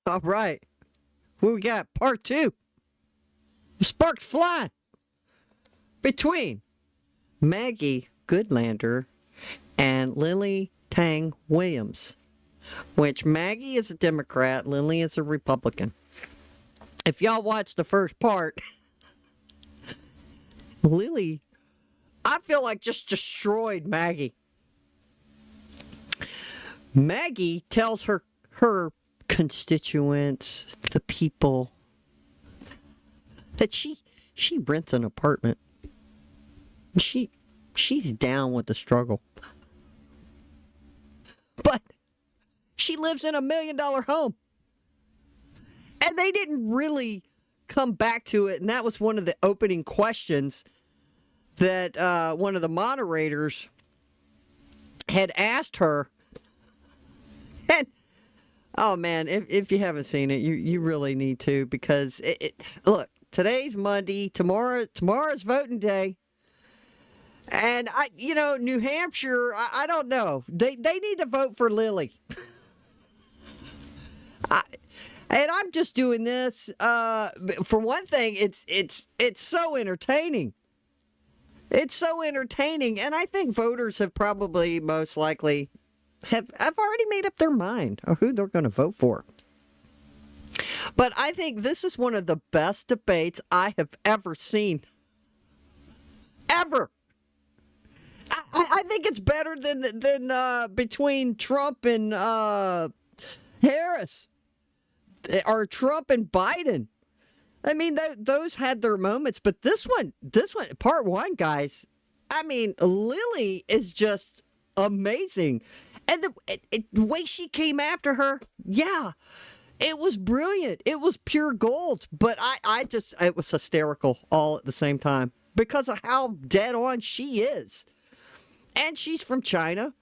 All right. Who we got? Part two. Sparks flying between Maggie Goodlander and Lily Tang Williams, which Maggie is a Democrat, Lily is a Republican. If y'all watch the first part, Lily, I feel like just destroyed Maggie. Maggie tells her constituents, the people, that she rents an apartment. She's down with the struggle. But she lives in $1 million home. And they didn't really come back to it. And that was one of the opening questions that one of the moderators had asked her. And, oh man, if you haven't seen it, you really need to, because look, today's Monday, tomorrow's voting day. And New Hampshire, I don't know. They need to vote for Lily. And I'm just doing this. For one thing, it's so entertaining. It's so entertaining, and I think voters have probably most likely have already made up their mind of who they're going to vote for. But I think this is one of the best debates I have ever seen. Ever. I think it's better than between Trump and Harris, or Trump and Biden. I mean, those had their moments, but this one, part one, guys. I mean, Lily is just amazing, and the way she came after her, yeah, it was brilliant. It was pure gold. But it was hysterical all at the same time because of how dead on she is. And she's from China.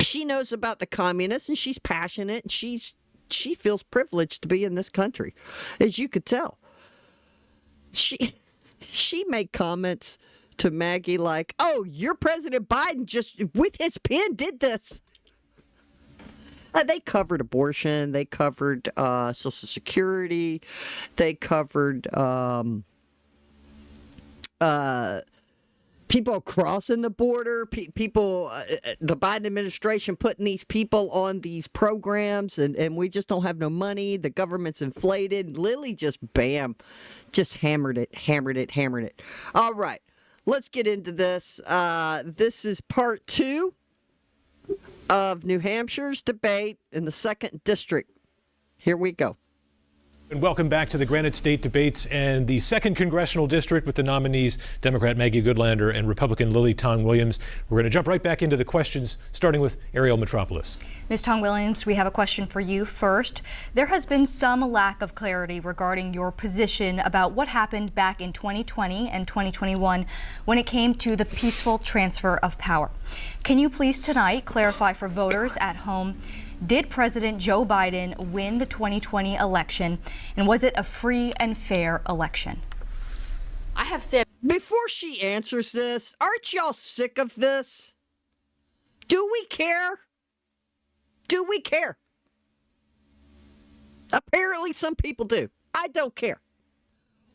She knows about the communists, and she's passionate, and she feels privileged to be in this country, as you could tell. She made comments to Maggie like, "Oh, your President Biden just with his pen did this." They covered abortion. They covered Social Security. They covered people crossing the border, people, the Biden administration putting these people on these programs, and we just don't have no money. The government's inflated. Lily just hammered it. All right, let's get into this. This is part two of New Hampshire's debate in the 2nd District. Here we go. And welcome back to the Granite State debates and the 2nd Congressional District with the nominees Democrat Maggie Goodlander and Republican Lily Tang Williams. We're going to jump right back into the questions, starting with Ariel Metropolis. Ms. Tang Williams, we have a question for you first. There has been some lack of clarity regarding your position about what happened back in 2020 and 2021 when it came to the peaceful transfer of power. Can you please tonight clarify for voters at home, did President Joe Biden win the 2020 election, and was it a free and fair election? I have said. Before she answers this, aren't y'all sick of this? Do we care? Do we care? Apparently some people do. I don't care.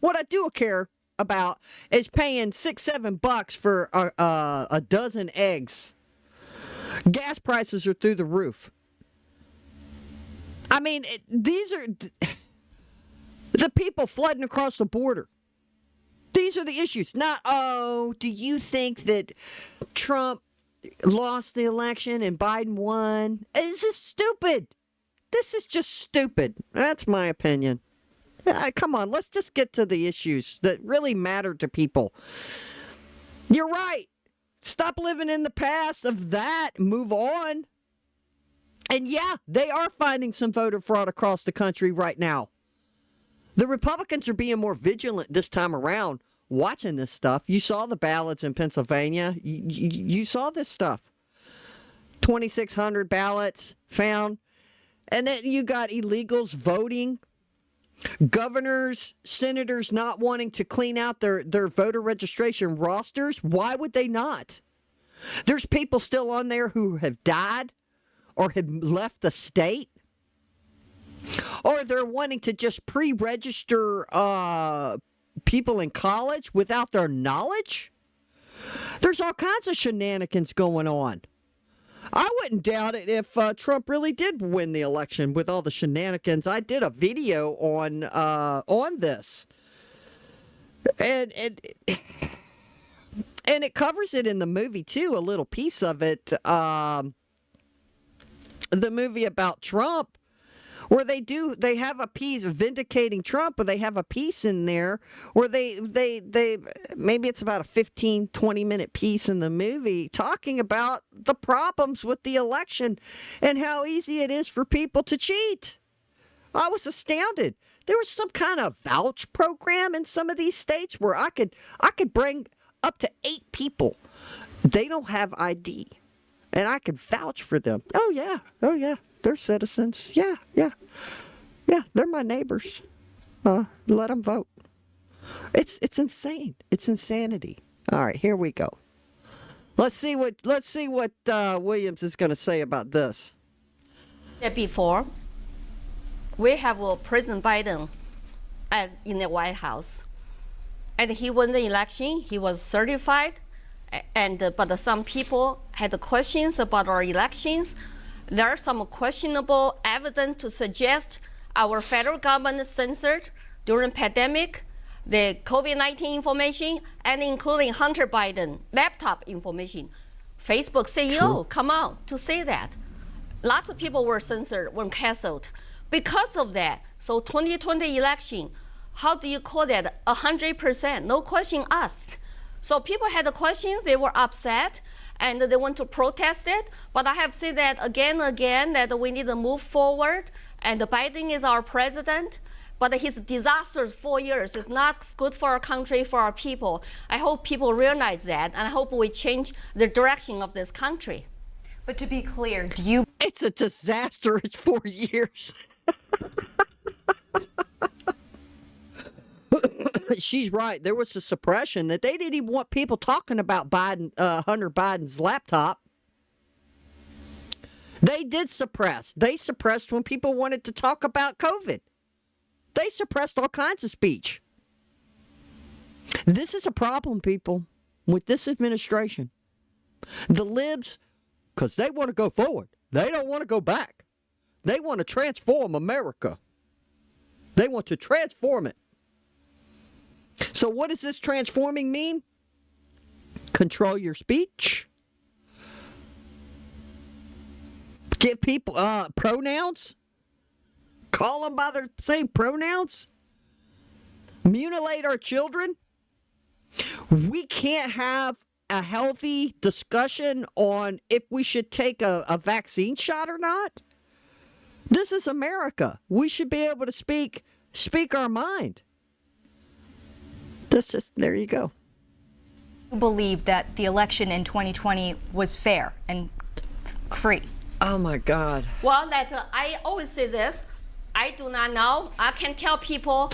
What I do care about is paying $6-7 for a dozen eggs. Gas prices are through the roof. I mean, these are the people flooding across the border. These are the issues. Not, do you think that Trump lost the election and Biden won? This is stupid. This is just stupid. That's my opinion. Come on, let's just get to the issues that really matter to people. You're right. Stop living in the past of that. Move on. And yeah, they are finding some voter fraud across the country right now. The Republicans are being more vigilant this time around watching this stuff. You saw the ballots in Pennsylvania. You saw this stuff. 2,600 ballots found. And then you got illegals voting. Governors, senators not wanting to clean out their voter registration rosters. Why would they not? There's people still on there who have died or had left the state. or they're wanting to just pre-register people in college without their knowledge. There's all kinds of shenanigans going on. I wouldn't doubt it if Trump really did win the election with all the shenanigans. I did a video on this, and it covers it in the movie too. A little piece of it, the movie about Trump, where they have a piece vindicating Trump, but they have a piece in there where they maybe it's about a 15-20 minute piece in the movie talking about the problems with the election and how easy it is for people to cheat. I was astounded. There was some kind of vouch program in some of these states where I could bring up to 8 people. They don't have ID, and I could vouch for them. Oh yeah. They're citizens. Yeah, they're my neighbors. Let them vote. It's insane. It's insanity. All right, here we go. Let's see what Williams is going to say about this. Before, we have President Biden as in the White House, and he won the election. He was certified, but some people had questions about our elections. There are some questionable evidence to suggest our federal government censored during pandemic the COVID-19 information, and including Hunter Biden laptop information. Facebook CEO come out to say that. Lots of people were censored when canceled. Because of that, so 2020 election, how do you call that? 100%, no question asked. So people had the questions, they were upset, and they want to protest it. But I have said that again, that we need to move forward, and Biden is our president, but his disastrous 4 years is not good for our country, for our people. I hope people realize that, and I hope we change the direction of this country. But to be clear, do you... It's a disaster. It's 4 years. She's right. There was a suppression that they didn't even want people talking about Hunter Biden's laptop. They did suppress. They suppressed when people wanted to talk about COVID. They suppressed all kinds of speech. This is a problem, people, with this administration. The libs, because they want to go forward. They don't want to go back. They want to transform America. They want to transform it. So what does this transforming mean? Control your speech. Give people pronouns. Call them by their same pronouns. Mutilate our children. We can't have a healthy discussion on if we should take a vaccine shot or not. This is America. We should be able to speak our mind. There you go. You believe that the election in 2020 was fair and free? Oh my God. Well, I always say this. I do not know. I can tell people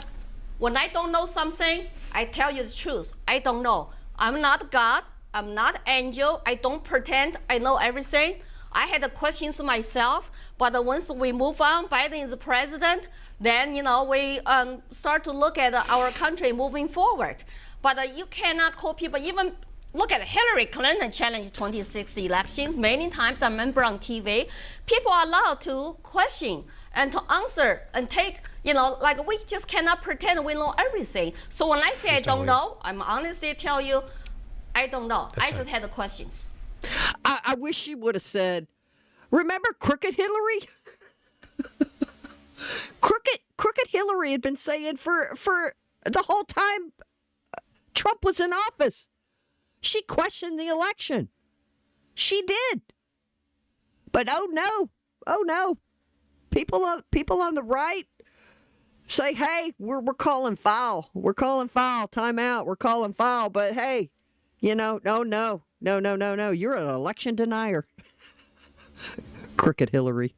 when I don't know something, I tell you the truth. I don't know. I'm not God. I'm not angel. I don't pretend I know everything. I had the questions myself, but once we move on, Biden is the president, then, we start to look at our country moving forward. But you cannot call people, even look at Hillary Clinton challenge 26 elections. Many times I remember on TV, people are allowed to question and to answer and take, we just cannot pretend we know everything. So when I say I don't know, I'm honestly tell you, I don't know. I just had the questions. I wish she would have said, remember Crooked Hillary? Crooked Hillary had been saying for the whole time Trump was in office. She questioned the election. She did. But oh no. People on the right say, hey, we're calling foul. We're calling foul. Time out. We're calling foul. But hey, no. You're an election denier. Crooked Hillary.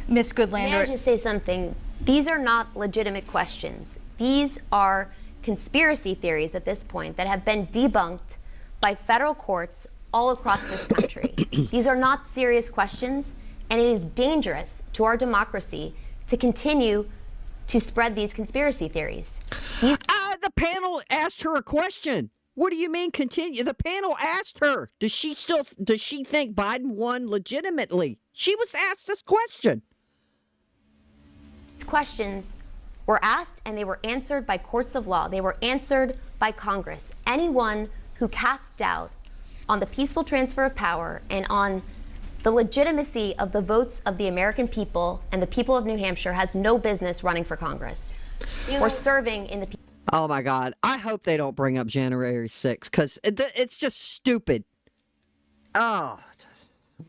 Ms. Goodlander. May I just say something? These are not legitimate questions. These are conspiracy theories at this point that have been debunked by federal courts all across this country. These are not serious questions, and it is dangerous to our democracy to continue to spread these conspiracy theories. The panel asked her a question. What do you mean continue? The panel asked her, does she think Biden won legitimately? She was asked this question. These questions were asked and they were answered by courts of law. They were answered by Congress. Anyone who casts doubt on the peaceful transfer of power and on the legitimacy of the votes of the American people and the people of New Hampshire has no business running for Congress or serving in the. Oh my God. I hope they don't bring up January 6th because it's just stupid. Oh,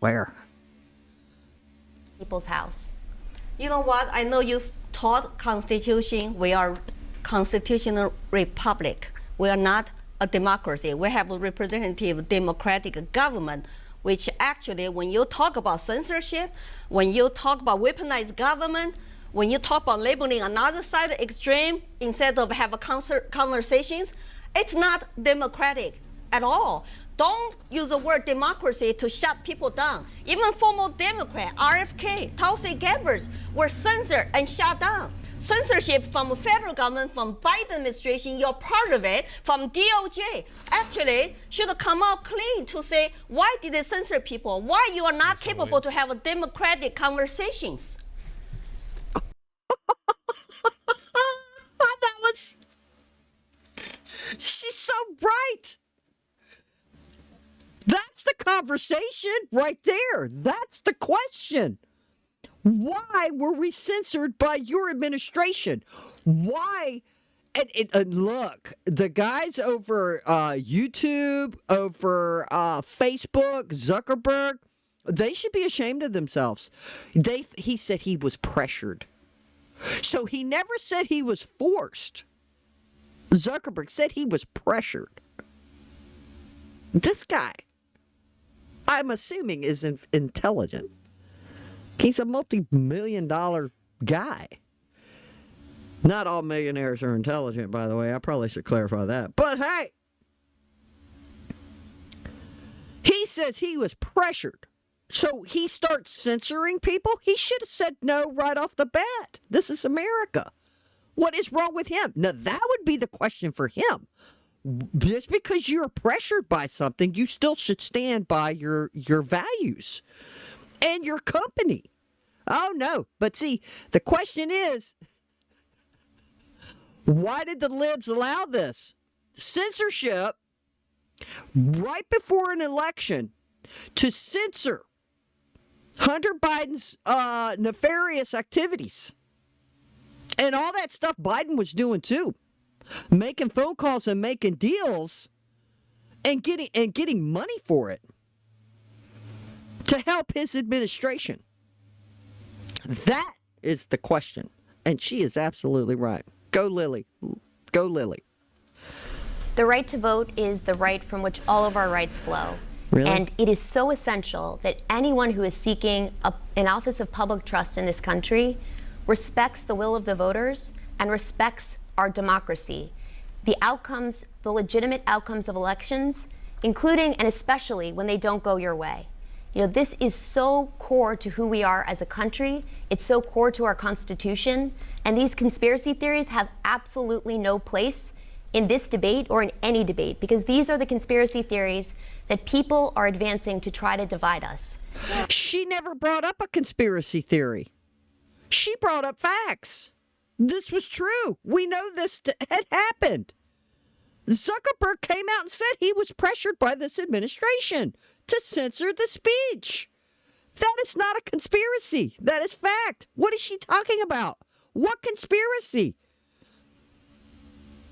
where? People's house. You know what? I know you taught Constitution. We are constitutional republic. We are not a democracy. We have a representative democratic government, which actually, when you talk about censorship, when you talk about weaponized government, when you talk about labeling another side extreme instead of have a conversations, it's not democratic at all. Don't use the word democracy to shut people down. Even former Democrat, RFK, Tulsi Gabbard were censored and shut down. Censorship from the federal government, from Biden administration, you're part of it, from DOJ, actually should come out clean to say, why did they censor people? Why you are not capable to have a democratic conversations? She's so right. That's the conversation right there. That's the question. Why were we censored by your administration? Why? And look, the guys over YouTube, over Facebook, Zuckerberg, they should be ashamed of themselves. He said he was pressured. So he never said he was forced. Zuckerberg said he was pressured. This guy, I'm assuming, is intelligent. He's a multi-million-dollar guy. Not all millionaires are intelligent, by the way. I probably should clarify that. But hey, he says he was pressured. So he starts censoring people? He should have said no right off the bat. This is America. What is wrong with him? Now, that would be the question for him. Just because you're pressured by something, you still should stand by your values and your company. Oh, no. But see, the question is, why did the libs allow this? Censorship right before an election to censor Hunter Biden's nefarious activities. And all that stuff Biden was doing too. Making phone calls and making deals and getting money for it to help his administration. That is the question. And she is absolutely right. Go Lily. Go Lily. The right to vote is the right from which all of our rights flow. Really? And it is so essential that anyone who is seeking an office of public trust in this country respects the will of the voters and respects our democracy. The outcomes, the legitimate outcomes of elections, including and especially when they don't go your way. You know, this is so core to who we are as a country. It's so core to our Constitution. And these conspiracy theories have absolutely no place in this debate or in any debate, because these are the conspiracy theories that people are advancing to try to divide us. She never brought up a conspiracy theory. She brought up facts. This was true. We know this had happened. Zuckerberg came out and said he was pressured by this administration to censor the speech. That is not a conspiracy. That is fact. What is she talking about? What conspiracy?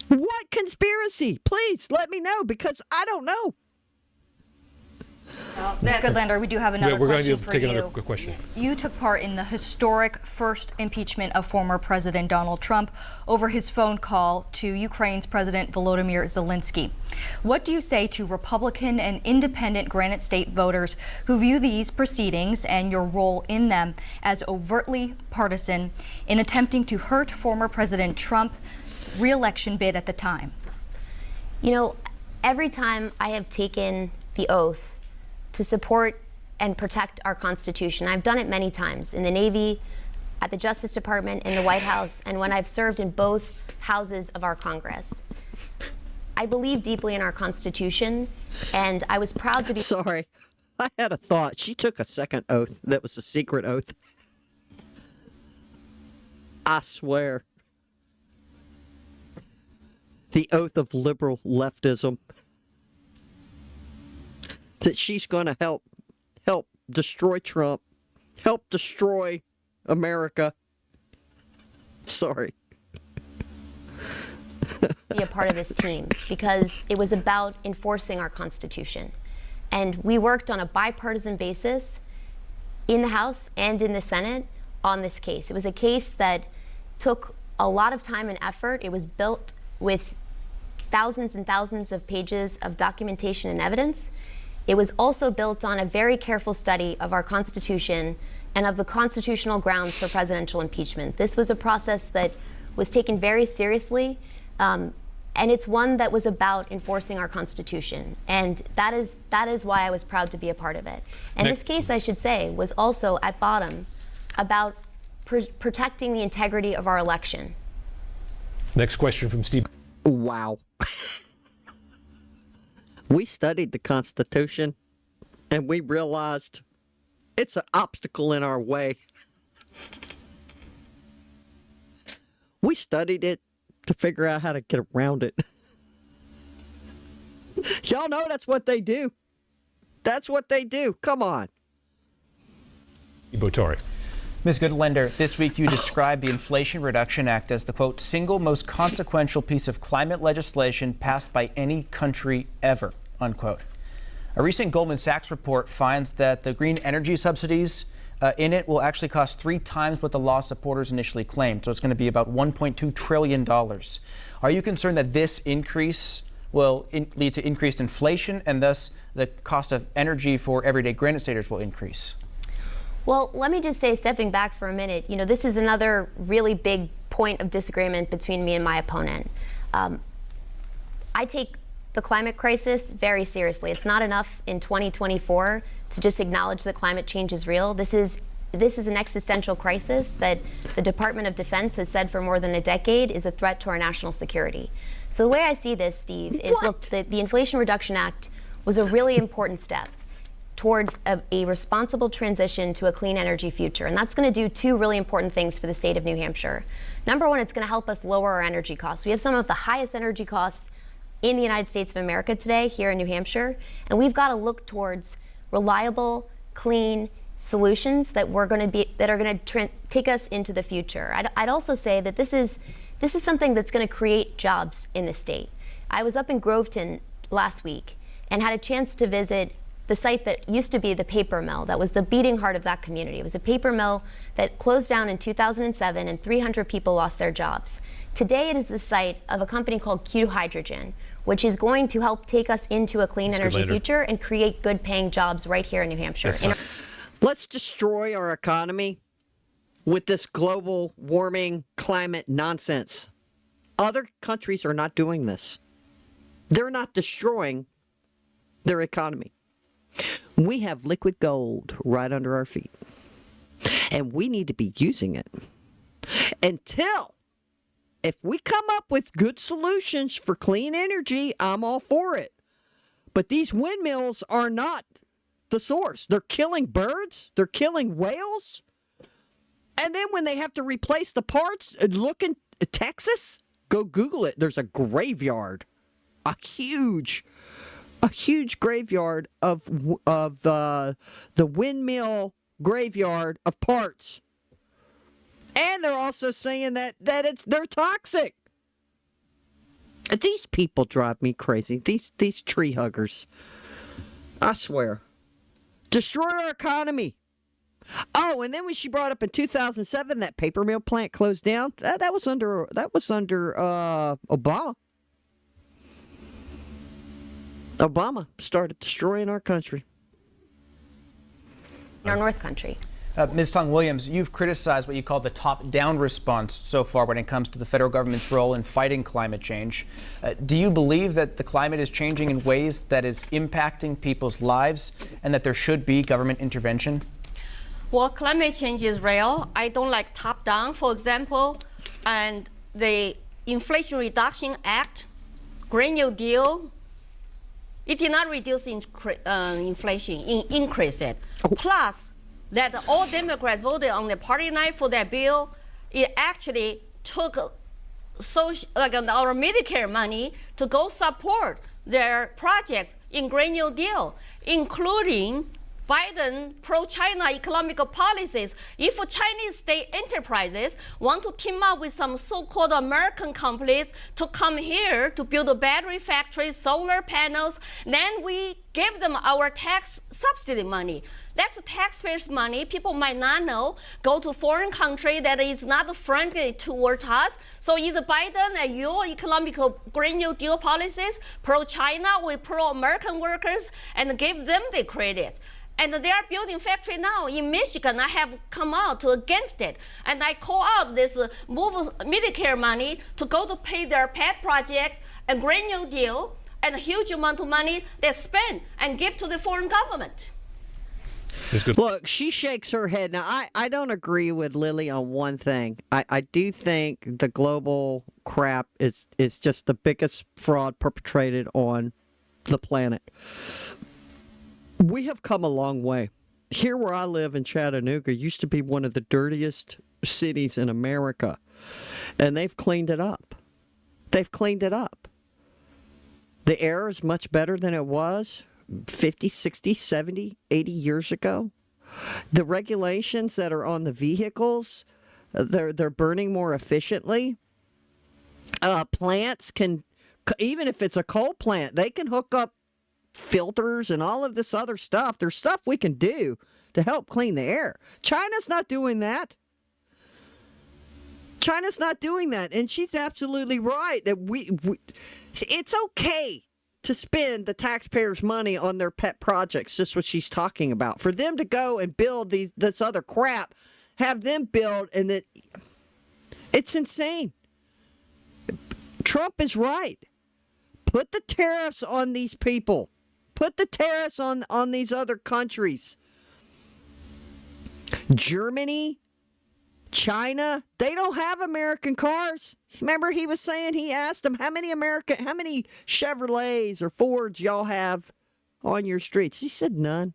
What conspiracy? Please let me know, because I don't know. Ms. Goodlander, we do have another we're question going to for take you. another quick question. You took part in the historic first impeachment of former President Donald Trump over his phone call to Ukraine's President Volodymyr Zelensky. What do you say to Republican and independent Granite State voters who view these proceedings and your role in them as overtly partisan in attempting to hurt former President Trump's re-election bid at the time? You know, every time I have taken the oath to support and protect our Constitution, I've done it many times in the Navy, at the Justice Department, in the White House, and when I've served in both houses of our Congress. I believe deeply in our Constitution, and I was proud to be... Sorry, I had a thought. She took a second oath that was a secret oath. I swear. The oath of liberal leftism. That she's going to help destroy Trump, help destroy America. Sorry. Be a part of this team because it was about enforcing our Constitution. And we worked on a bipartisan basis in the House and in the Senate on this case. It was a case that took a lot of time and effort. It was built with thousands and thousands of pages of documentation and evidence. It was also built on a very careful study of our Constitution and of the constitutional grounds for presidential impeachment. This was a process that was taken very seriously, and it's one that was about enforcing our Constitution. And that is why I was proud to be a part of it. And this case, I should say, was also at bottom about protecting the integrity of our election. Next question from Steve. Wow. We studied the Constitution, and we realized it's an obstacle in our way. We studied it to figure out how to get around it. Y'all know that's what they do. That's what they do. Come on. Botori. Ms. Goodlander, this week you described the Inflation Reduction Act as the, quote, single most consequential piece of climate legislation passed by any country ever, unquote. A recent Goldman Sachs report finds that the green energy subsidies in it will actually cost 3 times what the law supporters initially claimed. So it's going to be about $1.2 trillion. Are you concerned that this increase will lead to increased inflation and thus the cost of energy for everyday Granite Staters will increase? Well, let me just say, stepping back for a minute, this is another really big point of disagreement between me and my opponent. I take the climate crisis very seriously. It's not enough in 2024 to just acknowledge that climate change is real. This is an existential crisis that the Department of Defense has said for more than a decade is a threat to our national security. So the way I see this, Steve, is look, the Inflation Reduction Act was a really important step towards a responsible transition to a clean energy future. And that's going to do 2 really important things for the state of New Hampshire. Number one, it's going to help us lower our energy costs. We have some of the highest energy costs in the United States of America today here in New Hampshire. And we've got to look towards reliable, clean solutions that are going to take us into the future. I'd also say that this is something that's going to create jobs in the state. I was up in Groveton last week and had a chance to visit the site that used to be the paper mill that was the beating heart of that community. It was a paper mill that closed down in 2007 and 300 people lost their jobs. Today it is the site of a company called Q Hydrogen, which is going to help take us into a clean energy future and create good paying jobs right here in New Hampshire. Let's destroy our economy with this global warming climate nonsense. Other countries are not doing this. They're not destroying their economy. We have liquid gold right under our feet, and we need to be using it until, if we come up with good solutions for clean energy, I'm all for it. But these windmills are not the source. They're killing birds. They're killing whales. And then when they have to replace the parts, look in Texas, go Google it. There's a graveyard, a huge graveyard of the windmill graveyard of parts. And they're also saying that they're toxic. These people drive me crazy. These tree huggers. I swear. Destroy our economy. Oh, and then when she brought up in 2007 that paper mill plant closed down, that was under Obama. Obama started destroying our country. Our North Country. Ms. Tang Williams, you've criticized what you call the top-down response so far when it comes to the federal government's role in fighting climate change. Do you believe that the climate is changing in ways that is impacting people's lives and that there should be government intervention? Well, climate change is real. I don't like top down, for example, and the Inflation Reduction Act, Green New Deal, it did not reduce inflation, it increased it. Plus, that all Democrats voted on the party night for that bill, it actually took our Medicare money to go support their projects in Green New Deal, including Biden pro-China economic policies. If Chinese state enterprises want to team up with some so-called American companies to come here to build a battery factories, solar panels, then we give them our tax subsidy money. That's taxpayers' money. People might not know. Go to foreign country that is not friendly towards us. So is Biden and your economic Green New Deal policies pro-China with pro-American workers and give them the credit? And they are building factory now in Michigan. I have come out against it. And I call out this move Medicare money to go to pay their pet project and Green New Deal and a huge amount of money they spend and give to the foreign government. Look, she shakes her head. Now, I don't agree with Lily on one thing. I do think the global crap is just the biggest fraud perpetrated on the planet. We have come a long way. Here where I live in Chattanooga used to be one of the dirtiest cities in America, and they've cleaned it up. They've cleaned it up. The air is much better than it was 50, 60, 70, 80 years ago. The regulations that are on the vehicles, they're burning more efficiently. Plants can, even if it's a coal plant, they can hook up filters and all of this other stuff. There's stuff we can do to help clean the air. China's not doing that. China's not doing that. And she's absolutely right that it's okay to spend the taxpayers' money on their pet projects, just what she's talking about. For them to go and build this other crap, have them build, and that it's insane. Trump is right. Put the tariffs on these people. Put the tariffs on these other countries. Germany, China, they don't have American cars. Remember, he was saying, he asked them, how many Chevrolets or Fords y'all have on your streets? He said none.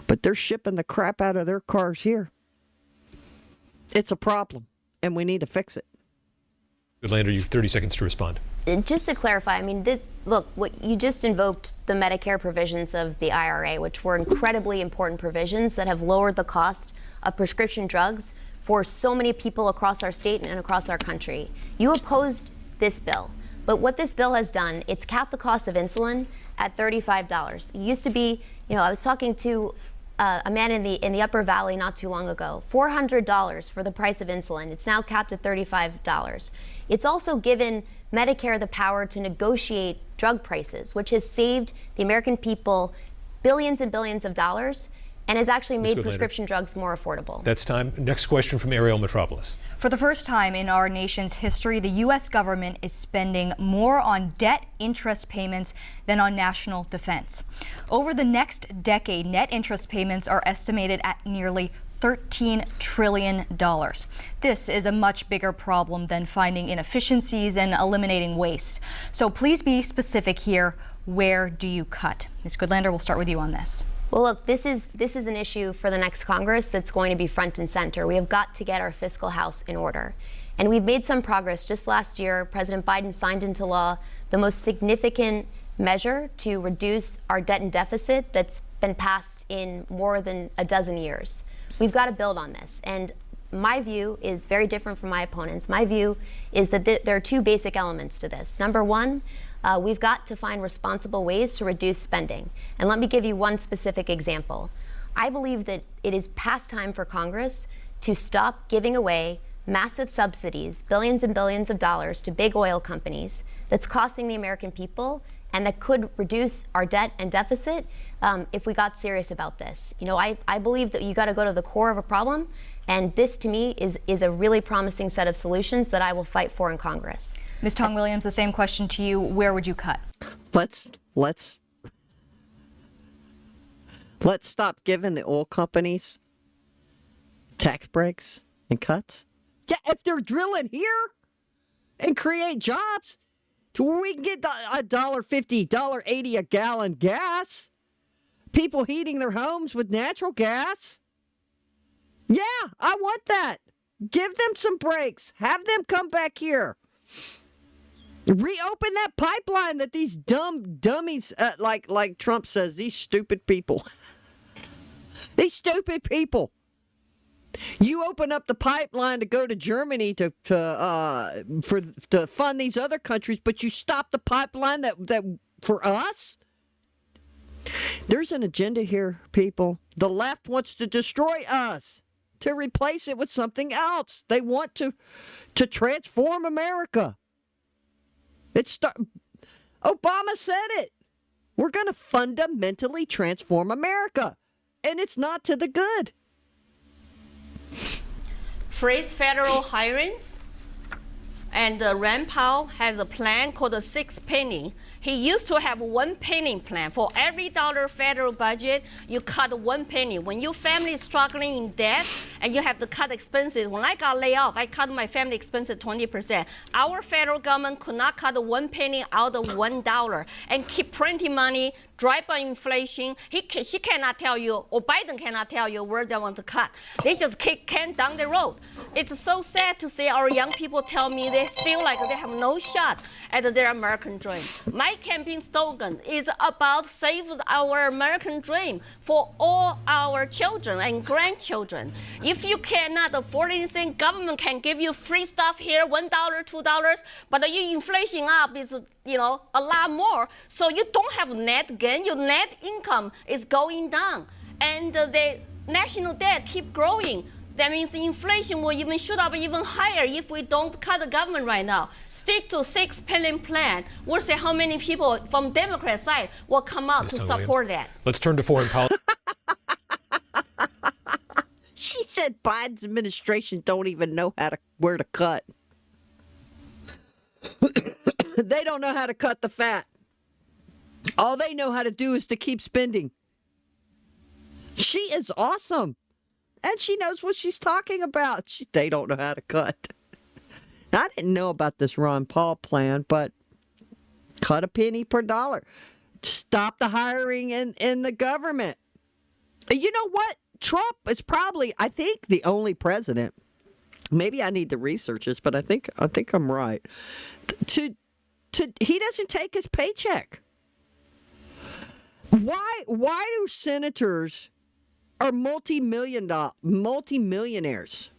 But they're shipping the crap out of their cars here. It's a problem, and we need to fix it. Goodlander, you have 30 seconds to respond. Just to clarify, I mean, look, what you just invoked the Medicare provisions of the IRA, which were incredibly important provisions that have lowered the cost of prescription drugs for so many people across our state and across our country. You opposed this bill, but what this bill has done, it's capped the cost of insulin at $35. It used to be, I was talking to a man in the Upper Valley not too long ago, $400 for the price of insulin. It's now capped at $35. It's also given Medicare the power to negotiate drug prices, which has saved the American people billions and billions of dollars and has actually made prescription drugs more affordable. That's time. Next question from Ariel Metropolis. For the first time in our nation's history, the U.S. government is spending more on debt interest payments than on national defense. Over the next decade, net interest payments are estimated at nearly $13 trillion. This is a much bigger problem than finding inefficiencies and eliminating waste. So please be specific here. Where do you cut? Ms. Goodlander, we'll start with you on this. Well, look, this is an issue for the next Congress that's going to be front and center. We have got to get our fiscal house in order. And we've made some progress. Just last year, President Biden signed into law the most significant measure to reduce our debt and deficit that's been passed in more than a dozen years. We've got to build on this. And my view is very different from my opponents. My view is that there are two basic elements to this. Number one, we've got to find responsible ways to reduce spending. And let me give you one specific example. I believe that it is past time for Congress to stop giving away massive subsidies, billions and billions of dollars to big oil companies that's costing the American people and that could reduce our debt and deficit if we got serious about this. I believe that you got to go to the core of a problem, and this to me is a really promising set of solutions that I will fight for in Congress. Ms. Tang Williams, the same question to you. Where would you cut? Let's stop giving the oil companies tax breaks and cuts? Yeah, if they're drilling here and create jobs to where we can get $1.50, $1.80 a gallon gas, people heating their homes with natural gas. Yeah, I want that. Give them some breaks. Have them come back here. Reopen that pipeline that these dummies, like Trump says, these stupid people. These stupid people. You open up the pipeline to go to Germany to fund these other countries, but you stop the pipeline that for us. There's an agenda here, people. The left wants to destroy us, to replace it with something else. They want to transform America. Obama said it. We're going to fundamentally transform America, and it's not to the good. Freeze federal hirings, and Rand Paul has a plan called the 6 penny. He used to have 1 penny plan. For every dollar federal budget, you cut 1 penny. When your family is struggling in debt and you have to cut expenses, when I got laid off, I cut my family expenses 20%. Our federal government could not cut 1 penny out of $1 and keep printing money, drive by inflation. She cannot tell you, or Biden cannot tell you where they want to cut. They just kick can down the road. It's so sad to see our young people tell me they feel like they have no shot at their American dream. My campaign slogan is about save our American dream for all our children and grandchildren. If you cannot afford anything, government can give you free stuff here, $1, $2, but your inflation up is a lot more. So you don't have net gain. Your net income is going down, and the national debt keep growing. That means the inflation will even shoot up even higher if we don't cut the government right now. Stick to 6 penny plan. We'll see how many people from Democrat side will come out to support that. Let's turn to foreign policy. She said Biden's administration don't even know where to cut. They don't know how to cut the fat. All they know how to do is to keep spending. She is awesome. And she knows what she's talking about. They don't know how to cut. I didn't know about this Ron Paul plan, but cut a penny per dollar. Stop the hiring in the government. You know what? Trump is probably, I think, the only president. Maybe I need to research this, but I think I'm right. He doesn't take his paycheck. Why do senators are multi-millionaires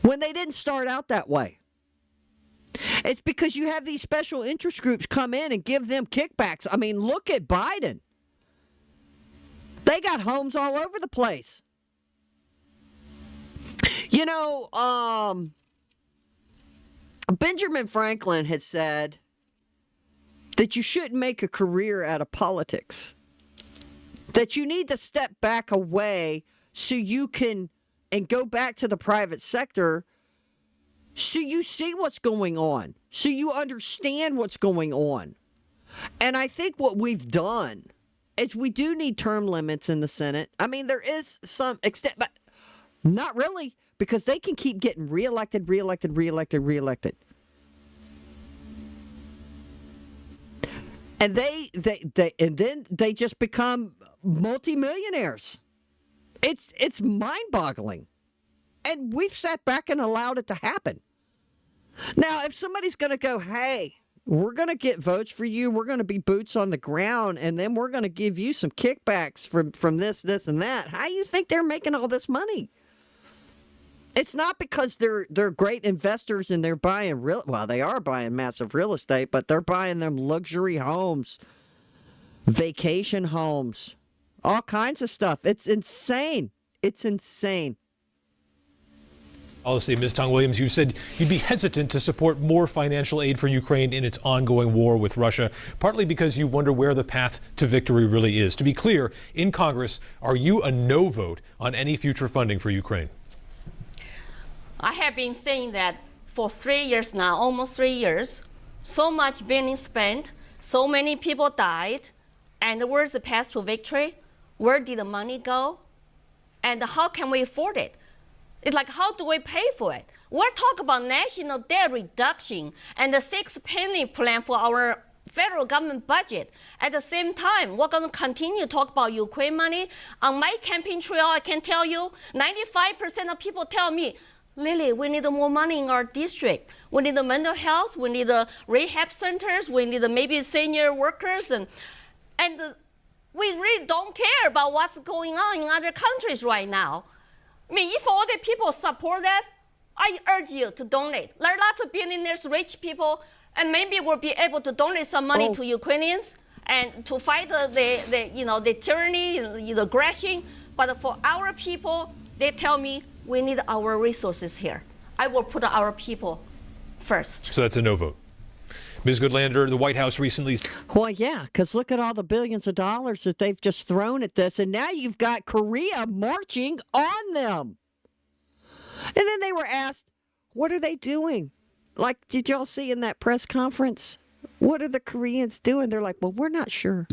when they didn't start out that way? It's because you have these special interest groups come in and give them kickbacks. I mean, look at Biden. They got homes all over the place. Benjamin Franklin had said that you shouldn't make a career out of politics. That you need to step back away so you can, and go back to the private sector so you see what's going on, so you understand what's going on. And I think what we've done is we do need term limits in the Senate. I mean, there is some extent, but not really, because they can keep getting reelected. And then they just become multimillionaires. It's mind-boggling. And we've sat back and allowed it to happen. Now, if somebody's going to go, hey, we're going to get votes for you, we're going to be boots on the ground, and then we're going to give you some kickbacks from this, and that, how do you think they're making all this money? It's not because they're great investors and they're buying they are buying massive real estate, but they're buying them luxury homes, vacation homes, all kinds of stuff. It's insane. It's insane. Policy, Ms. Tang Williams, you said you'd be hesitant to support more financial aid for Ukraine in its ongoing war with Russia, partly because you wonder where the path to victory really is. To be clear, in Congress, are you a no vote on any future funding for Ukraine? I have been saying that for 3 years now, almost 3 years. So much being spent, so many people died, and where's the path to victory? Where did the money go? and how can we afford it? It's like, how do we pay for it? We're talking about national debt reduction and the 6 penny plan for our federal government budget. At the same time, we're going to continue to talk about Ukraine money. On my campaign trail, I can tell you, 95% of people tell me, Lily, we need more money in our district. We need the mental health. We need the rehab centers. We need maybe senior workers. And we really don't care about what's going on in other countries right now. I mean, if all the people support that, I urge you to donate. There are lots of billionaires, rich people, and maybe we'll be able to donate some money to Ukrainians and to fight the tyranny, the aggression. But for our people, they tell me we need our resources here. I will put our people first. So that's a no vote. Ms. Goodlander, the White House recently... Well, yeah, because look at all the billions of dollars that they've just thrown at this, and now you've got Korea marching on them. And then they were asked, what are they doing? Like, did y'all see in that press conference? What are the Koreans doing? They're like, well, we're not sure.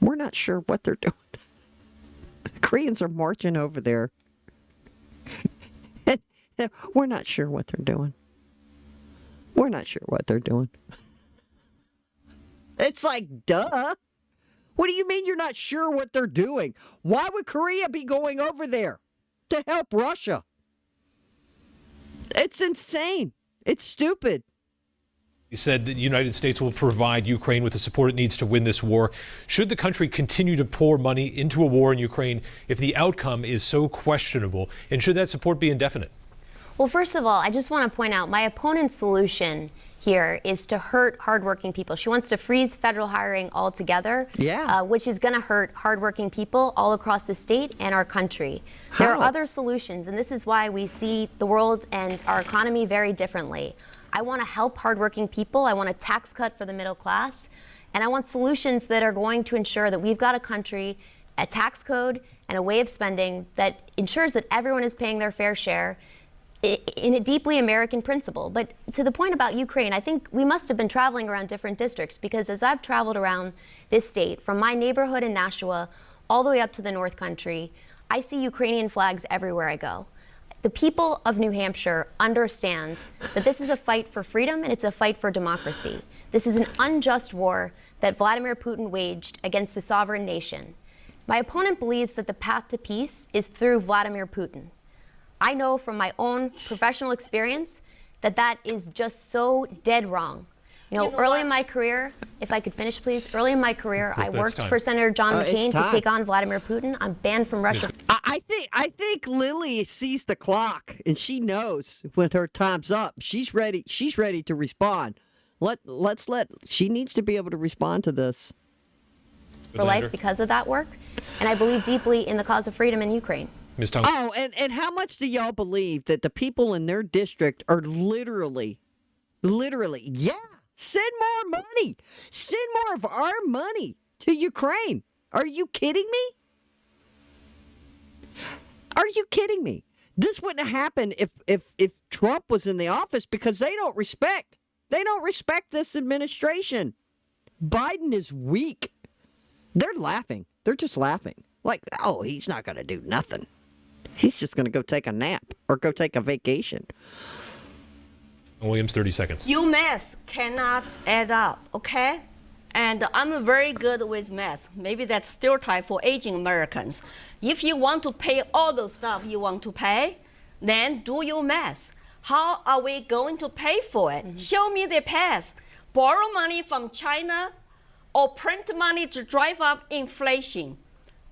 We're not sure what they're doing. The Koreans are marching over there. We're not sure what they're doing. We're not sure what they're doing. It's like, duh. What do you mean you're not sure what they're doing? Why would Korea be going over there to help Russia? It's insane. It's stupid. He said that the United States will provide Ukraine with the support it needs to win this war. Should the country continue to pour money into a war in Ukraine if the outcome is so questionable? And should that support be indefinite? Well, first of all, I just want to point out my opponent's solution here is to hurt hardworking people. She wants to freeze federal hiring altogether, which is going to hurt hardworking people all across the state and our country. How? There are other solutions, and this is why we see the world and our economy very differently. I want to help hardworking people. I want a tax cut for the middle class, and I want solutions that are going to ensure that we've got a country, a tax code, and a way of spending that ensures that everyone is paying their fair share in a deeply American principle. But to the point about Ukraine, I think we must have been traveling around different districts, because as I've traveled around this state, from my neighborhood in Nashua all the way up to the North Country, I see Ukrainian flags everywhere I go. The people of New Hampshire understand that this is a fight for freedom and it's a fight for democracy. This is an unjust war that Vladimir Putin waged against a sovereign nation. My opponent believes that the path to peace is through Vladimir Putin. I know from my own professional experience that that is just so dead wrong. You know, early in my career, if I could finish, please. Early in my career, I worked for Senator John McCain to take on Vladimir Putin. I'm banned from Russia. I think Lily sees the clock and she knows when her time's up. She's ready. She's ready to respond. She needs to be able to respond to this. For life because of that work, and I believe deeply in the cause of freedom in Ukraine. Ms. Tang. Oh, and how much do y'all believe that the people in their district are literally, yeah, send more money. Send more of our money to Ukraine. Are you kidding me? Are you kidding me? This wouldn't have happened if Trump was in the office, because they don't respect this administration. Biden is weak. They're laughing. They're just laughing. Like, oh, he's not going to do nothing. He's just going to go take a nap or go take a vacation. Williams, 30 seconds. Your math cannot add up, okay? And I'm very good with math. Maybe that's stereotype for aging Americans. If you want to pay all the stuff you want to pay, then do your math. How are we going to pay for it? Mm-hmm. Show me the path. Borrow money from China or print money to drive up inflation.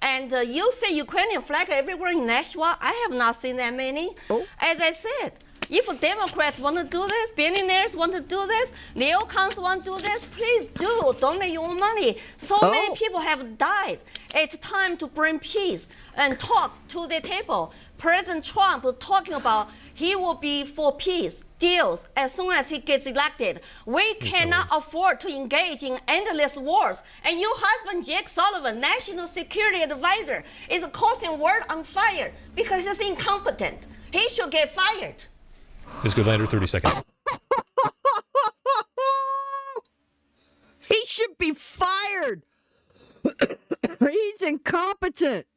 And you say Ukrainian flag everywhere in Nashua. I have not seen that many. Oh. As I said, if Democrats want to do this, billionaires want to do this, neocons want to do this, please do. Donate your own money. So many people have died. It's time to bring peace and talk to the table. President Trump is talking about he will be for peace deals as soon as he gets elected. We cannot afford to engage in endless wars. And your husband, Jake Sullivan, National Security Advisor, is causing the world on fire because he's incompetent. He should get fired. Ms. Goodlander, 30 seconds. He should be fired. He's incompetent.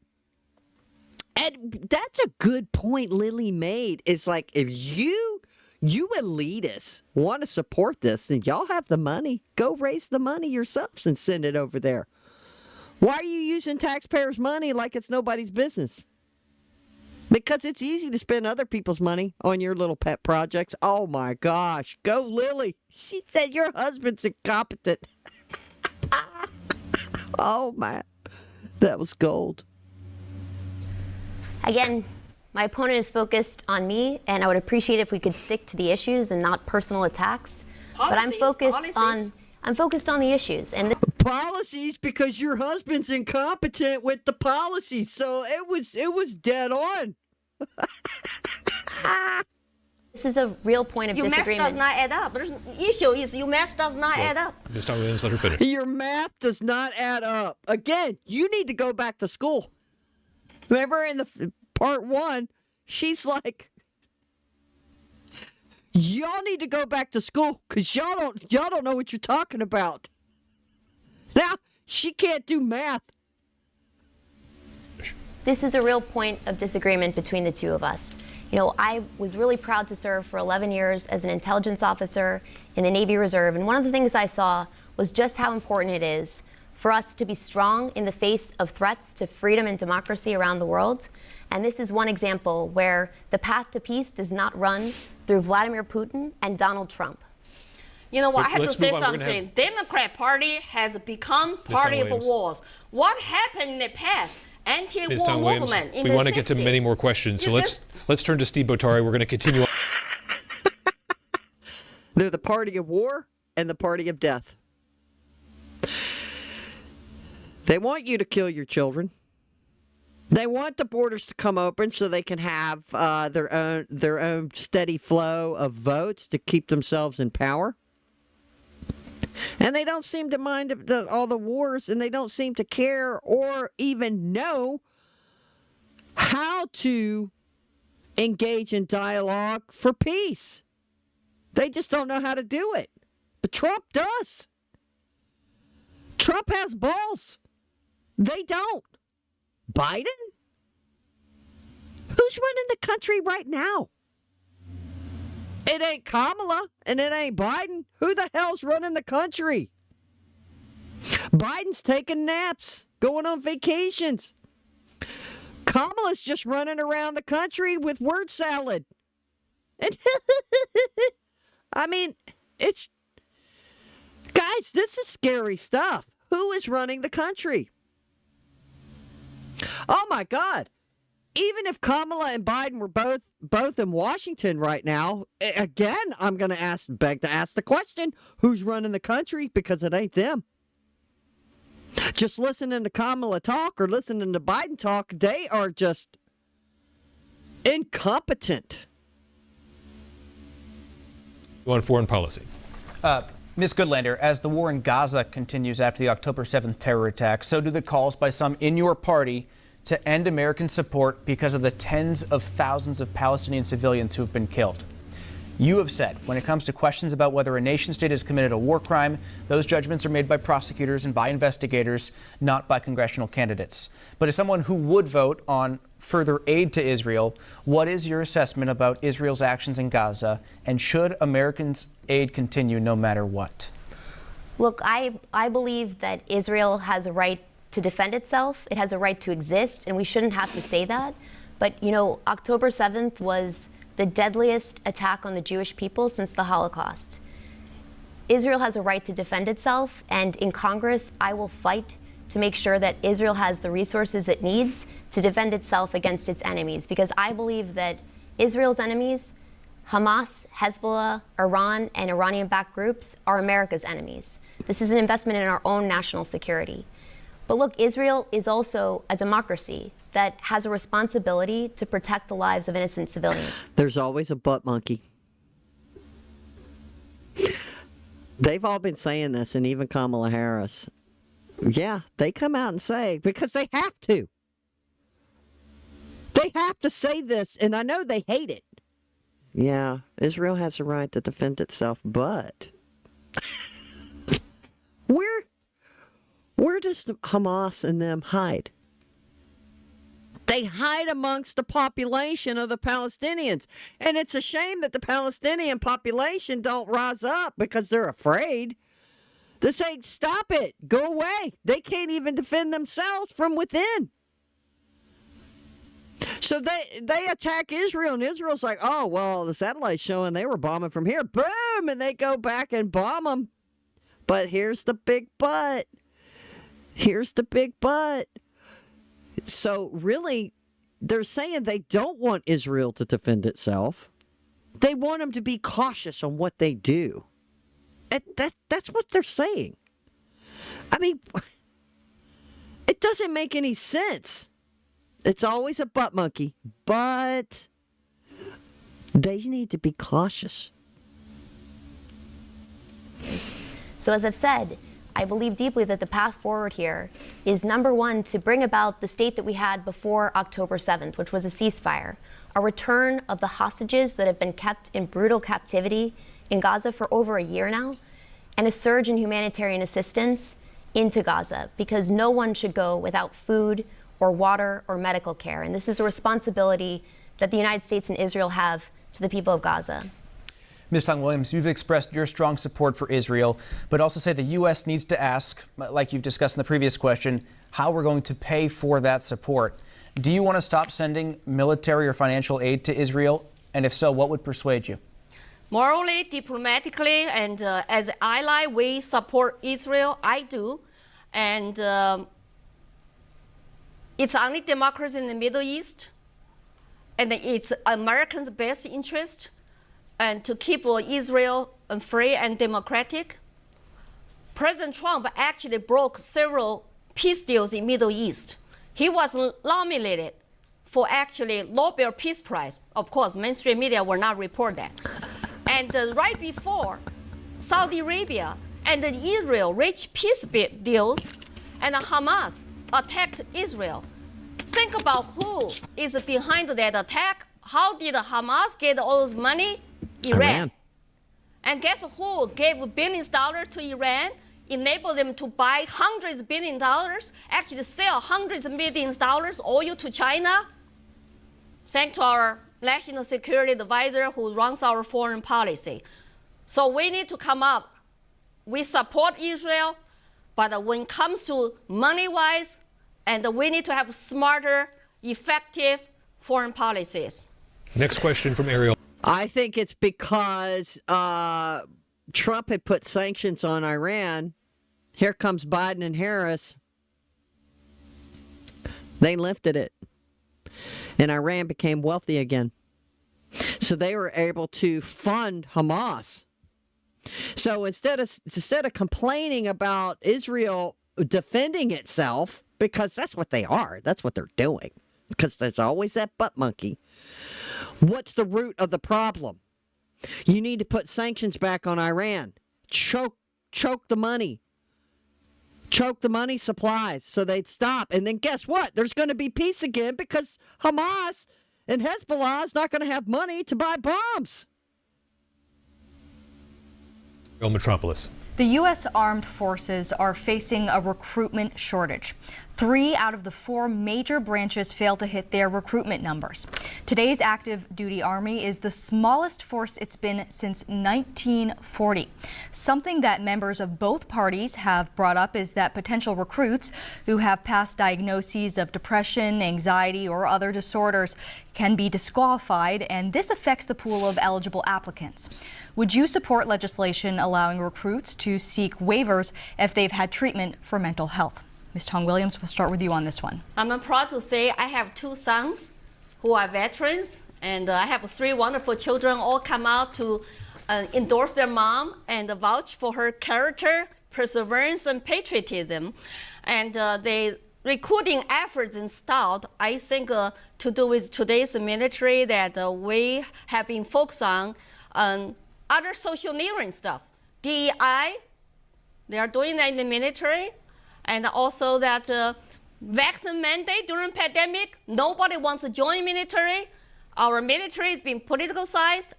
And that's a good point Lily made. It's like, if you elitists want to support this, and y'all have the money, go raise the money yourselves and send it over there. Why are you using taxpayers' money like it's nobody's business? Because it's easy to spend other people's money on your little pet projects. Oh my gosh. Go Lily. She said your husband's incompetent. Oh my. That was gold. Again, my opponent is focused on me, and I would appreciate if we could stick to the issues and not personal attacks. But I'm focused on the issues. And policies, because your husband's incompetent with the policies. So it was dead on. this is a real point of Your math disagreement. does not add up. The issue is your math does not add up. Ms. Tang Williams, let her finish. Your math does not add up. Again, you need to go back to school. Remember in the part 1, she's like, y'all need to go back to school because y'all don't know what you're talking about. Now, she can't do math. This is a real point of disagreement between the two of us. You know, I was really proud to serve for 11 years as an intelligence officer in the Navy Reserve, and one of the things I saw was just how important it is for us to be strong in the face of threats to freedom and democracy around the world. And this is one example where the path to peace does not run through Vladimir Putin and Donald Trump. You know what? I have to Let's say move on. We're gonna something. Democrat Party has become party of Williams. wars. What happened in the past? Ms. Anti-war Tang Williams, movement in we the want to get to 60s. many more questions, so You let's turn to Steve Botari. We're going to continue on. They're the party of war and the party of death. They want you to kill your children. They want the borders to come open so they can have their own steady flow of votes to keep themselves in power. And they don't seem to mind all the wars, and they don't seem to care or even know how to engage in dialogue for peace. They just don't know how to do it. But Trump does. Trump has balls. They don't. Biden? Who's running the country right now? It ain't Kamala and it ain't Biden. Who the hell's running the country? Biden's taking naps, going on vacations. Kamala's just running around the country with word salad. And I mean, it's... Guys, this is scary stuff. Who is running the country? Oh my God. Even if Kamala and Biden were both in Washington right now, again, I'm going to beg to ask the question, who's running the country? Because it ain't them. Just listening to Kamala talk or listening to Biden talk, they are just incompetent. On foreign policy. Ms. Goodlander, as the war in Gaza continues after the October 7th terror attack, so do the calls by some in your party to end American support because of the tens of thousands of Palestinian civilians who have been killed. You have said, when it comes to questions about whether a nation state has committed a war crime, those judgments are made by prosecutors and by investigators, not by congressional candidates. But as someone who would vote on further aid to Israel, what is your assessment about Israel's actions in Gaza, and should Americans' aid continue no matter what? Look, I believe that Israel has a right to defend itself. It has a right to exist, and we shouldn't have to say that. But, you know, October 7th was the deadliest attack on the Jewish people since the Holocaust. Israel has a right to defend itself, and in Congress, I will fight to make sure that Israel has the resources it needs to defend itself against its enemies, because I believe that Israel's enemies, Hamas, Hezbollah, Iran, and Iranian-backed groups, are America's enemies. This is an investment in our own national security. But look, Israel is also a democracy that has a responsibility to protect the lives of innocent civilians. There's always a butt monkey. They've all been saying this, and even Kamala Harris. Yeah, they come out and say, because they have to. They have to say this, and I know they hate it. Yeah, Israel has a right to defend itself, but where does Hamas and them hide? They hide amongst the population of the Palestinians. And it's a shame that the Palestinian population don't rise up because they're afraid. They say, stop it, go away. They can't even defend themselves from within. So they attack Israel, and Israel's like, oh, well, the satellite's showing they were bombing from here. Boom! And they go back and bomb them. But here's the big but. Here's the big but. So really, they're saying they don't want Israel to defend itself. They want them to be cautious on what they do. And that's what they're saying. I mean, it doesn't make any sense. It's always a butt monkey, but they need to be cautious. So as I've said, I believe deeply that the path forward here is, number one, to bring about the state that we had before October 7th, which was a ceasefire, a return of the hostages that have been kept in brutal captivity in Gaza for over a year now, and a surge in humanitarian assistance into Gaza, because no one should go without food or water or medical care. And this is a responsibility that the United States and Israel have to the people of Gaza. Ms. Tang Williams, you've expressed your strong support for Israel, but also say the U.S. needs to ask, like you've discussed in the previous question, how we're going to pay for that support. Do you want to stop sending military or financial aid to Israel? And if so, what would persuade you? Morally, diplomatically, and as an ally, we support Israel. I do. And it's only democracy in the Middle East. And it's Americans' best interest and to keep Israel free and democratic. President Trump actually broke several peace deals in Middle East. He was nominated for actually Nobel Peace Prize. Of course, mainstream media will not report that. And right before, Saudi Arabia and Israel reached peace deals, and Hamas attacked Israel. Think about who is behind that attack. How did Hamas get all this money? Iran. And guess who gave billions of dollars to Iran, enabled them to buy hundreds of billions of dollars, actually sell hundreds of millions of dollars oil to China? Thanks to our national security advisor who runs our foreign policy. So we need to come up. We support Israel, but when it comes to money-wise, and we need to have smarter, effective foreign policies. Next question from Ariel. I think it's because Trump had put sanctions on Iran. Here comes Biden and Harris. They lifted it. And Iran became wealthy again. So they were able to fund Hamas. So instead of complaining about Israel defending itself, because that's what they are, that's what they're doing, because there's always that butt monkey. What's the root of the problem? You need to put sanctions back on Iran. Choke the money. Choke the money supplies so they'd stop. And then guess what? There's going to be peace again because Hamas and Hezbollah is not going to have money to buy bombs. Metropolis. The U.S. Armed Forces are facing a recruitment shortage. 3 out of the 4 major branches failed to hit their recruitment numbers. Today's active duty Army is the smallest force it's been since 1940. Something that members of both parties have brought up is that potential recruits who have past diagnoses of depression, anxiety, or other disorders can be disqualified, and this affects the pool of eligible applicants. Would you support legislation allowing recruits to seek waivers if they've had treatment for mental health? Ms. Tang Williams, we'll start with you on this one. I'm proud to say I have 2 sons who are veterans, and I have 3 wonderful children all come out to endorse their mom and vouch for her character, perseverance, and patriotism. And the recruiting efforts installed, I think, to do with today's military that we have been focused on other social engineering stuff. DEI, they are doing that in the military. And also that vaccine mandate during pandemic, nobody wants to join military. Our military is being politicized.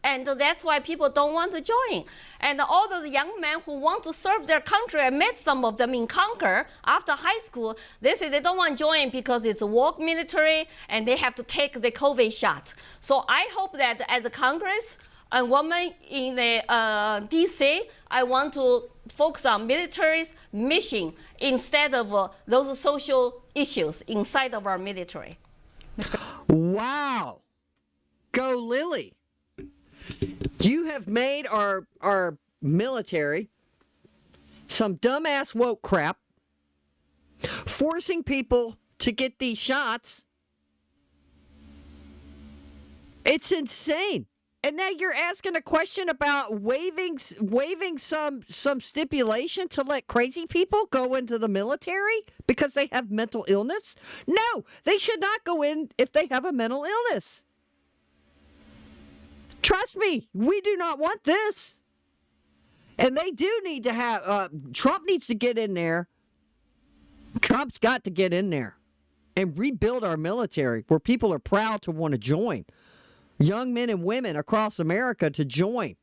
And that's why people don't want to join. And all those young men who want to serve their country, I met some of them in Concord after high school. They say they don't want to join because it's a woke military and they have to take the COVID shot. So I hope that as a Congress, a woman in the DC, I want to focus on military's mission instead of those social issues inside of our military. Wow. Go Lily. You have made our military some dumbass woke crap, forcing people to get these shots. It's insane. And now you're asking a question about waiving some stipulation to let crazy people go into the military because they have mental illness? No, they should not go in if they have a mental illness. Trust me, we do not want this. And they do need to have, Trump needs to get in there. Trump's got to get in there and rebuild our military where people are proud to want to join. Young men and women across America to join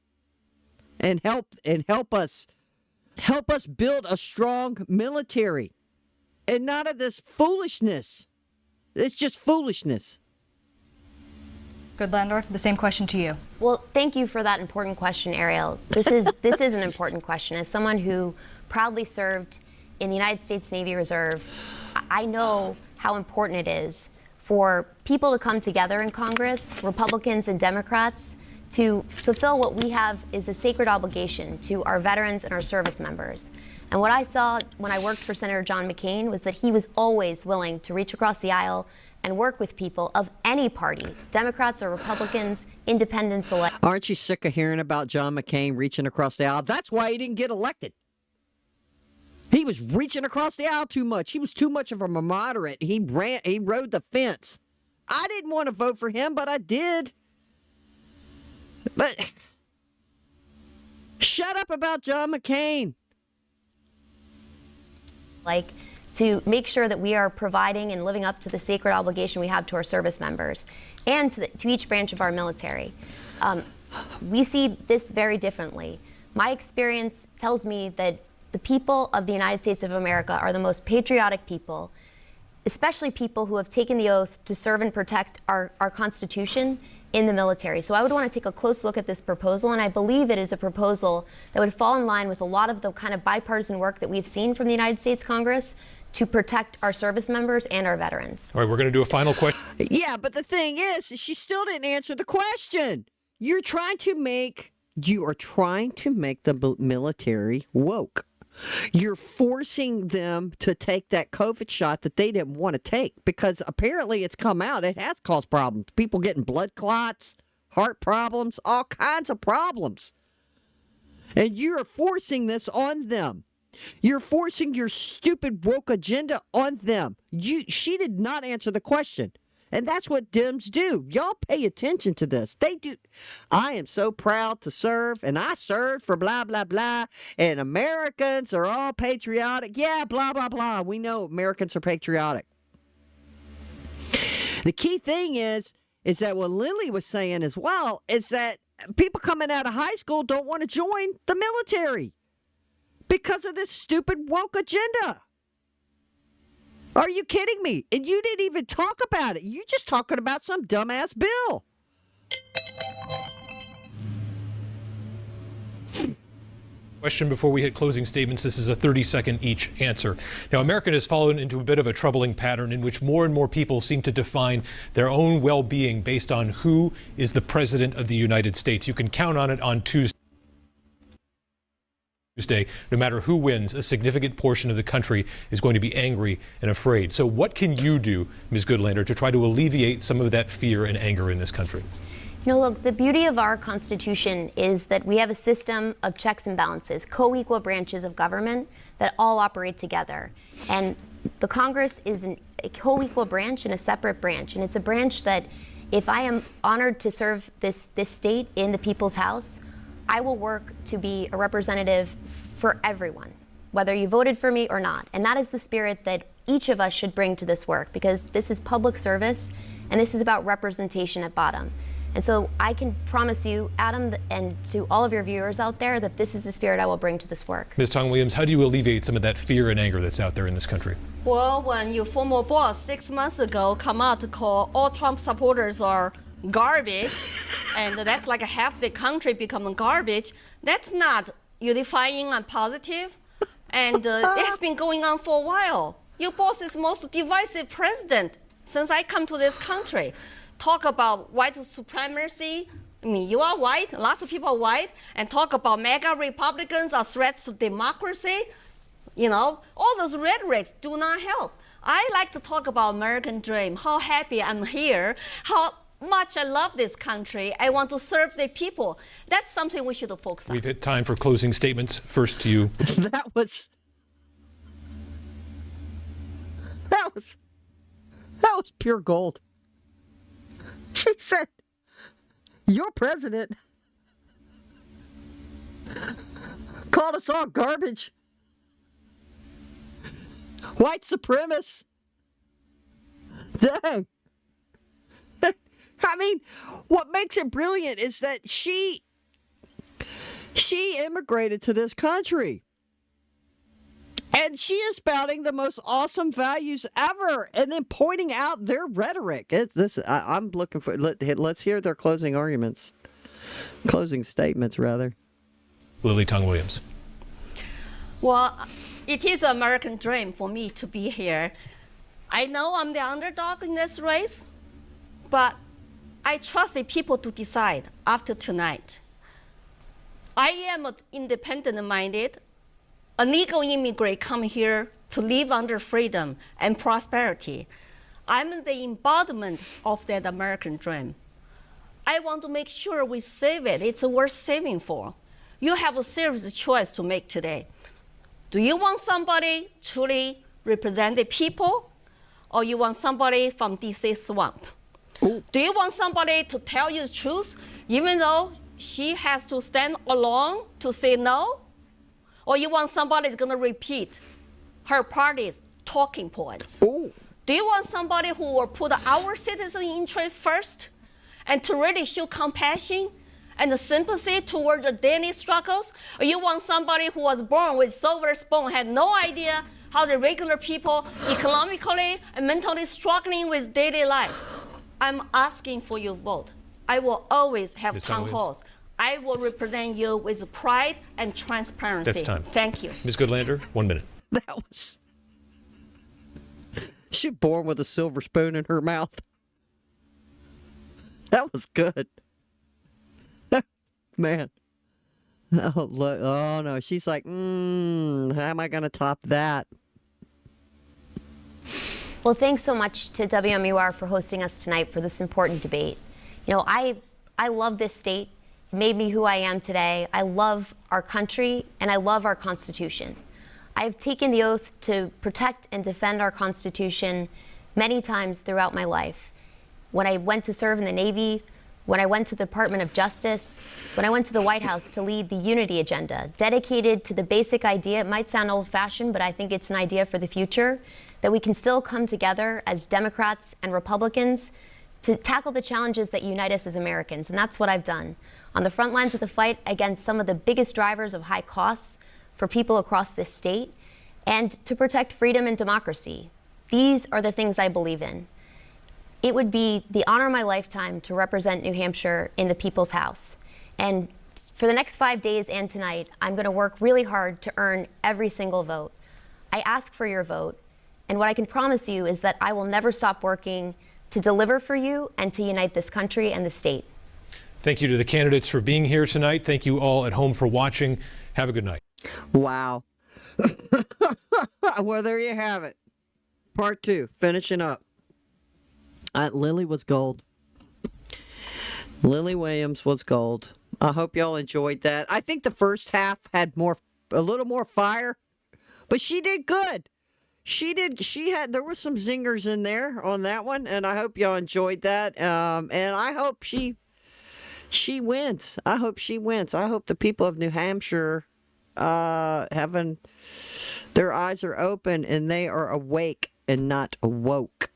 and help us build a strong military and not of this foolishness. It's just foolishness. Goodlander, the same question to you. Well, thank you for that important question, Ariel. This is an important question. As someone who proudly served in the United States Navy Reserve, I know how important it is for people to come together in Congress, Republicans and Democrats, to fulfill what we have is a sacred obligation to our veterans and our service members. And what I saw when I worked for Senator John McCain was that he was always willing to reach across the aisle and work with people of any party, Democrats or Republicans, independents alike. Aren't you sick of hearing about John McCain reaching across the aisle? That's why he didn't get elected. He was reaching across the aisle too much. He was too much of a moderate. He rode the fence. I didn't want to vote for him, but I did. But shut up about John McCain. To make sure that we are providing and living up to the sacred obligation we have to our service members and to each branch of our military. We see this very differently. My experience tells me that the people of the United States of America are the most patriotic people, especially people who have taken the oath to serve and protect our Constitution in the military. So I would want to take a close look at this proposal, and I believe it is a proposal that would fall in line with a lot of the kind of bipartisan work that we've seen from the United States Congress to protect our service members and our veterans. All right, we're going to do a final question. Yeah, but the thing is, she still didn't answer the question. You are trying to make the military woke. You're forcing them to take that COVID shot that they didn't want to take because apparently it's come out. It has caused problems. People getting blood clots, heart problems, all kinds of problems. And you're forcing this on them. You're forcing your stupid woke agenda on them. She did not answer the question. And that's what Dems do. Y'all pay attention to this. They do. I am so proud to serve, and I served for blah, blah, blah, and Americans are all patriotic. Yeah, blah, blah, blah. We know Americans are patriotic. The key thing is that what Lily was saying as well is that people coming out of high school don't want to join the military because of this stupid woke agenda. Are you kidding me? And you didn't even talk about it. You just talking about some dumbass bill. Question before we hit closing statements. This is a 30-second each answer. Now, America has fallen into a bit of a troubling pattern in which more and more people seem to define their own well-being based on who is the president of the United States. You can count on it on Tuesday. No matter who wins, a significant portion of the country is going to be angry and afraid. So what can you do, Ms. Goodlander, to try to alleviate some of that fear and anger in this country? You know, look, the beauty of our Constitution is that we have a system of checks and balances, co-equal branches of government that all operate together. And the Congress is a co-equal branch and a separate branch. And it's a branch that, if I am honored to serve this state in the People's House, I will work to be a representative for everyone, whether you voted for me or not. And that is the spirit that each of us should bring to this work, because this is public service and this is about representation at bottom. And so I can promise you, Adam, and to all of your viewers out there, that this is the spirit I will bring to this work. Ms. Tang Williams, how do you alleviate some of that fear and anger that's out there in this country? Well, when your former boss 6 months ago come out to call all Trump supporters are garbage, and that's like half the country becoming garbage, that's not unifying and positive. And it's been going on for a while. Your boss is the most divisive president since I come to this country. Talk about white supremacy. I mean, you are white, lots of people are white, and talk about MAGA Republicans are threats to democracy. You know, all those rhetorics do not help. I like to talk about American dream, how happy I'm here, how much I love this country. I want to serve the people. That's something we should focus on. We've hit time for closing statements. First to you. That was pure gold. She said, your president called us all garbage. White supremacists. Dang. I mean, what makes it brilliant is that she immigrated to this country. And she is spouting the most awesome values ever, and then pointing out their rhetoric. I'm looking for. Let's hear their closing statements, rather. Lily Tang Williams. Well, it is an American dream for me to be here. I know I'm the underdog in this race, but I trust the people to decide after tonight. I am independent-minded. A legal immigrant come here to live under freedom and prosperity. I'm the embodiment of that American dream. I want to make sure we save it. It's worth saving for. You have a serious choice to make today. Do you want somebody truly represent the people, or you want somebody from DC swamp? Ooh. Do you want somebody to tell you the truth, even though she has to stand alone to say no? Or you want somebody that's going to repeat her party's talking points? Ooh. Do you want somebody who will put our citizen interest first and to really show compassion and sympathy toward the daily struggles? Or you want somebody who was born with silver spoon, had no idea how the regular people economically and mentally struggling with daily life? I'm asking for your vote. I will always have town halls. I will represent you with pride and transparency. That's time. Thank you. Ms. Goodlander, 1 minute. That was... She's born with a silver spoon in her mouth. That was good. Man. Oh, look. Oh, no. She's like, how am I going to top that? Well, thanks so much to WMUR for hosting us tonight for this important debate. You know, I love this state. It made me who I am today. I love our country, and I love our Constitution. I have taken the oath to protect and defend our Constitution many times throughout my life. When I went to serve in the Navy, when I went to the Department of Justice, when I went to the White House to lead the unity agenda, dedicated to the basic idea, it might sound old-fashioned, but I think it's an idea for the future, that we can still come together as Democrats and Republicans to tackle the challenges that unite us as Americans, and that's what I've done. On the front lines of the fight against some of the biggest drivers of high costs for people across this state, and to protect freedom and democracy. These are the things I believe in. It would be the honor of my lifetime to represent New Hampshire in the People's House. And for the next 5 days and tonight, I'm going to work really hard to earn every single vote. I ask for your vote, and what I can promise you is that I will never stop working to deliver for you and to unite this country and the state. Thank you to the candidates for being here tonight. Thank you all at home for watching. Have a good night. Wow. Well, there you have it. Part 2, finishing up. Lily was gold. Lily Williams was gold. I hope y'all enjoyed that. I think the first half had a little more fire, but she did good. There were some zingers in there on that one, and I hope y'all enjoyed that. And I hope she wins. I hope she wins. I hope the people of New Hampshire having their eyes are open and they are awake and not awoke.